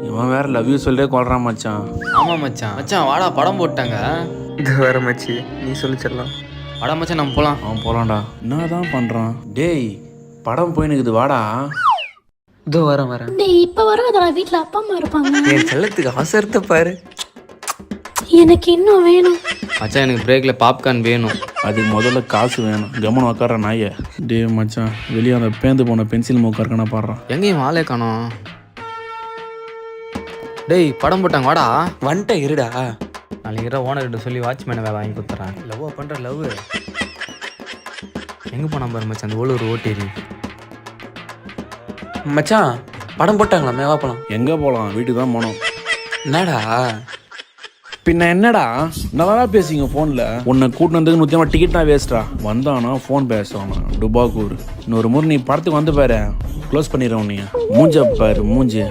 இவன் வேற love you சொல்லிட்டே கொள்றான் மச்சான். ஆமா மச்சான். மச்சான் வாடா, படம் போட்டாங்க. இது வேற மச்சி, நீ சொல்லிச்சிடலாம். வாடா மச்சான், நம்ம போலாம். அவன் போலாம்டா. என்னதான் பண்றான்? டேய், படம் போயினுக்குது, வாடா. இதோ வரேன். டேய் இப்ப வராதடா, வீட்ல அப்பா அம்மா இருப்பாங்க. என் செல்லத்துக்கு அவசரத்தை பாரு. எனக்கு இன்னும் வேணும். மச்சான் எனக்கு பிரேக்ல பாப்கார்ன் வேணும். அதுக்கு முதல்ல காசு வேணும். கவனம் உட்கார நாய. டேய் மச்சான், வெளியே அந்த பேந்து போன பென்சில் மூக்கா இருக்கனா பாடுறான். எங்கேயும் ஆளே காணோம். டேய் படம் போட்டாங்க, வாடா. வந்துட்ட இருடா. நாளைக்கு ஓனர்கிட்ட சொல்லி வாட்ச்மேனை வேலை வாங்கி கொடுத்துறேன். லவ்வா பண்ற லவ். எங்க போனா பாரு மச்சான், அந்த ஓலூர் ஓட்டேரி. மச்சான் படம் போட்டாங்களா? மேவா போலாம். எங்க போலாம்? வீட்டுக்கு தான் போனோம். என்னடா பின்ன என்னடா நல்லா பேசிங்க போன்ல. உன்னை கூட்டு வந்ததுக்கு 100 டிக்கெட்னா வேஸ்டா. வந்தானா ஃபோன் பேசுவானா டுபாக்கூர். இன்னொரு முறை நீ படத்துக்கு வந்து பாரு, க்ளோஸ் பண்ணிடுறோம். நீ மூஞ்ச பாரு மூஞ்சி.